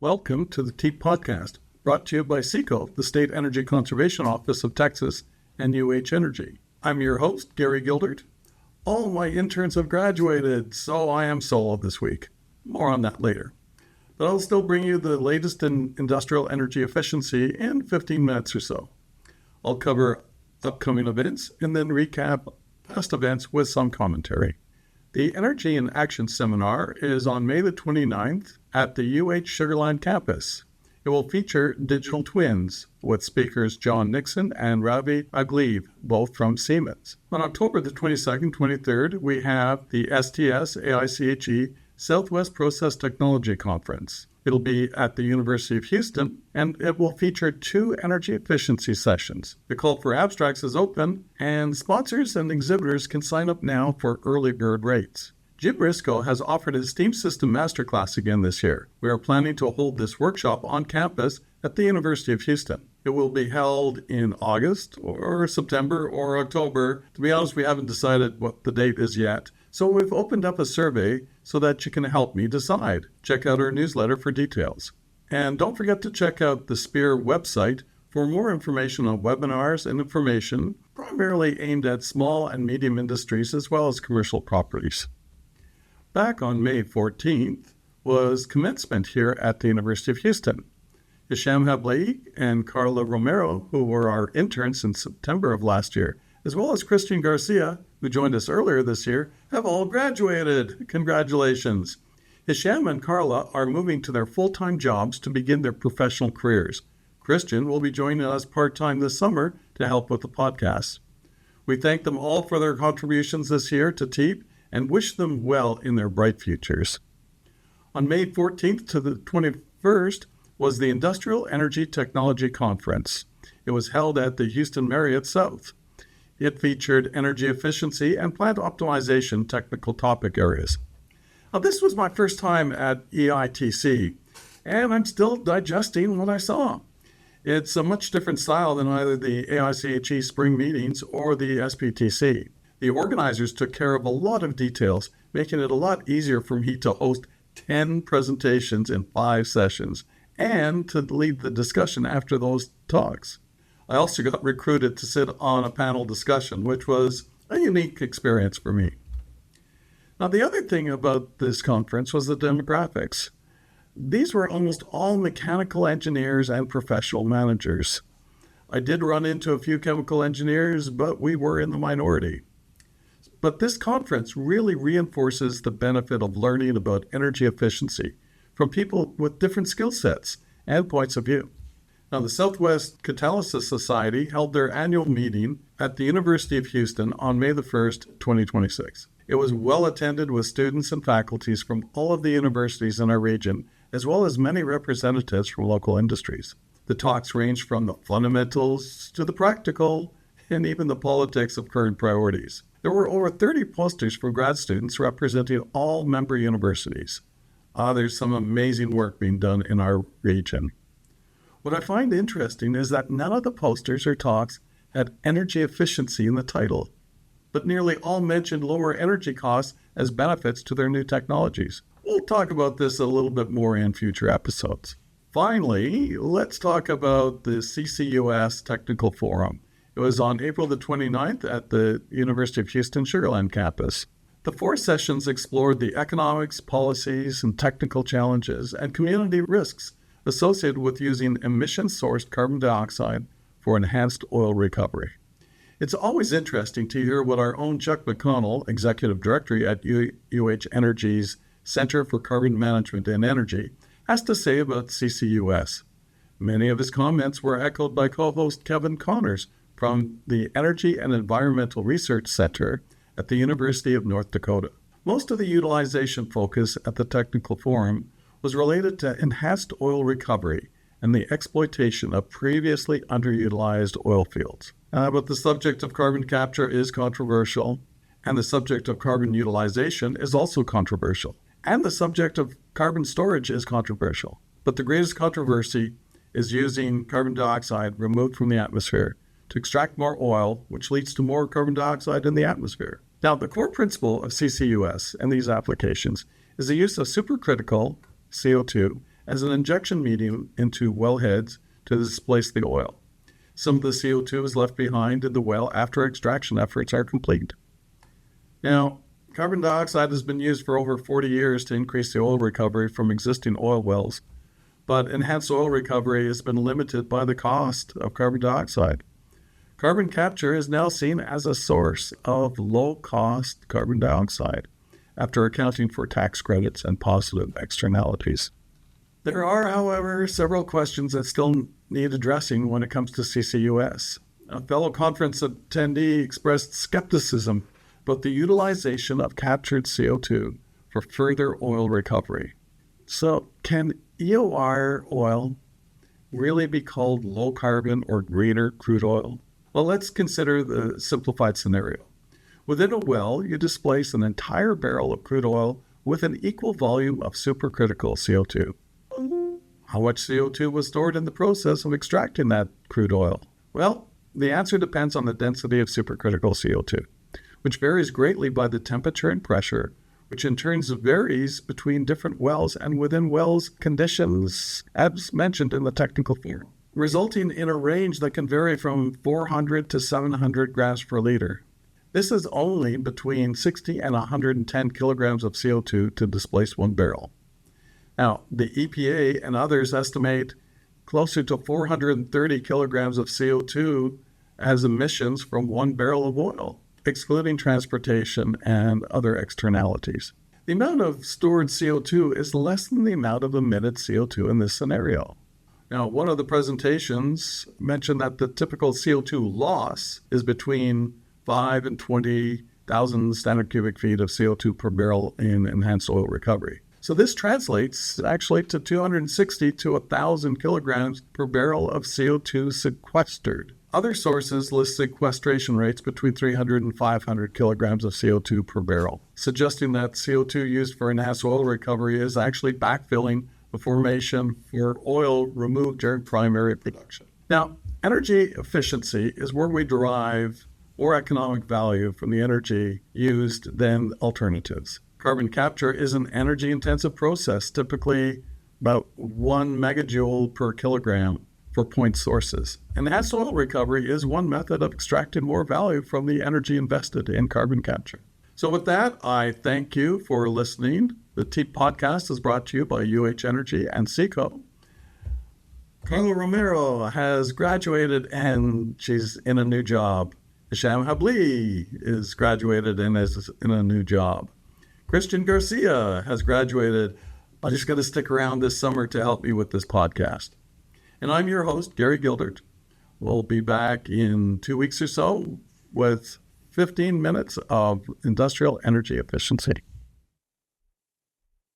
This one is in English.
Welcome to the TEEP Podcast, brought to you by SECO, the State Energy Conservation Office of Texas, and UH Energy. I'm your host, Gary Gildert. All my interns have graduated, so I am solo this week. More on that later. But I'll still bring you the latest in industrial energy efficiency in 15 minutes or so. I'll cover upcoming events and then recap past events with some commentary. The Energy in Action Seminar is on May the 29th at the UH Sugar Land campus. It will feature digital twins with speakers John Nixon and Ravi Agliv, both from Siemens. On October the 22nd, 23rd, we have the STS AICHE Southwest Process Technology Conference. It'll be at the University of Houston, and it will feature 2 energy efficiency sessions. The call for abstracts is open, and sponsors and exhibitors can sign up now for early bird rates. Jim Briscoe has offered his Steam System Masterclass again this year. We are planning to hold this workshop on campus at the University of Houston. It will be held in August or September or October. To be honest, we haven't decided what the date is yet. So we've opened up a survey so that you can help me decide. Check out our newsletter for details. And don't forget to check out the SPEAR website for more information on webinars and information primarily aimed at small and medium industries as well as commercial properties. Back on May 14th was Commencement here at the University of Houston. Hisham Hablai and Carla Romero, who were our interns in September of last year, as well as Christian Garcia, who joined us earlier this year, have all graduated. Congratulations. Hisham and Carla are moving to their full-time jobs to begin their professional careers. Christian will be joining us part-time this summer to help with the podcast. We thank them all for their contributions this year to TEEP and wish them well in their bright futures. On May 14th to the 21st was the Industrial Energy Technology Conference. It was held at the Houston Marriott South. It featured energy efficiency and plant optimization technical topic areas. Now, this was my first time at EITC, and I'm still digesting what I saw. It's a much different style than either the AICHE spring meetings or the SPTC. The organizers took care of a lot of details, making it a lot easier for me to host 10 presentations in 5 sessions and to lead the discussion after those talks. I also got recruited to sit on a panel discussion, which was a unique experience for me. Now, the other thing about this conference was the demographics. These were almost all mechanical engineers and professional managers. I did run into a few chemical engineers, but we were in the minority. But this conference really reinforces the benefit of learning about energy efficiency from people with different skill sets and points of view. Now, the Southwest Catalysis Society held their annual meeting at the University of Houston on May the 1st, 2026. It was well attended with students and faculties from all of the universities in our region, as well as many representatives from local industries. The talks ranged from the fundamentals to the practical and even the politics of current priorities. There were over 30 posters for grad students representing all member universities. There's some amazing work being done in our region. What I find interesting is that none of the posters or talks had energy efficiency in the title, but nearly all mentioned lower energy costs as benefits to their new technologies. We'll talk about this a little bit more in future episodes. Finally, let's talk about the CCUS Technical Forum. It was on April the 29th at the University of Houston Sugar Land campus. The 4 sessions explored the economics, policies, and technical challenges and community risks associated with using emission-sourced carbon dioxide for enhanced oil recovery. It's always interesting to hear what our own Chuck McConnell, Executive Director at UH Energy's Center for Carbon Management and Energy, has to say about CCUS. Many of his comments were echoed by co-host Kevin Connors from the Energy and Environmental Research Center at the University of North Dakota. Most of the utilization focus at the Technical Forum was related to enhanced oil recovery and the exploitation of previously underutilized oil fields. But the subject of carbon capture is controversial, and the subject of carbon utilization is also controversial, and the subject of carbon storage is controversial. But the greatest controversy is using carbon dioxide removed from the atmosphere to extract more oil, which leads to more carbon dioxide in the atmosphere. Now, the core principle of CCUS and these applications is the use of supercritical CO2 as an injection medium into wellheads to displace the oil. Some of the CO2 is left behind in the well after extraction efforts are complete. Now, carbon dioxide has been used for over 40 years to increase the oil recovery from existing oil wells, but enhanced oil recovery has been limited by the cost of carbon dioxide. Carbon capture is now seen as a source of low-cost carbon dioxide, after accounting for tax credits and positive externalities. There are, however, several questions that still need addressing when it comes to CCUS. A fellow conference attendee expressed skepticism about the utilization of captured CO2 for further oil recovery. So, can EOR oil really be called low carbon or greener crude oil? Well, let's consider the simplified scenario. Within a well, you displace an entire barrel of crude oil with an equal volume of supercritical CO2. How much CO2 was stored in the process of extracting that crude oil? Well, the answer depends on the density of supercritical CO2, which varies greatly by the temperature and pressure, which in turn varies between different wells and within wells conditions, as mentioned in the technical forum, resulting in a range that can vary from 400 to 700 grams per liter. This is only between 60 and 110 kilograms of CO2 to displace one barrel. Now, the EPA and others estimate closer to 430 kilograms of CO2 as emissions from one barrel of oil, excluding transportation and other externalities. The amount of stored CO2 is less than the amount of emitted CO2 in this scenario. Now, one of the presentations mentioned that the typical CO2 loss is between 5 and 20,000 standard cubic feet of CO2 per barrel in enhanced oil recovery. So this translates actually to 260 to 1,000 kilograms per barrel of CO2 sequestered. Other sources list sequestration rates between 300 and 500 kilograms of CO2 per barrel, suggesting that CO2 used for enhanced oil recovery is actually backfilling the formation for oil removed during primary production. Now, energy efficiency is where we derive more economic value from the energy used than alternatives. Carbon capture is an energy-intensive process, typically about 1 megajoule per kilogram for point sources. Enhanced oil recovery is one method of extracting more value from the energy invested in carbon capture. So with that, I thank you for listening. The TEEP podcast is brought to you by UH Energy and CECO. Carla Romero has graduated and she's in a new job. Hisham Habli is graduated and is in a new job. Christian Garcia has graduated. I'm just going to stick around this summer to help me with this podcast. And I'm your host, Gary Gildert. We'll be back in 2 weeks or so with 15 minutes of industrial energy efficiency.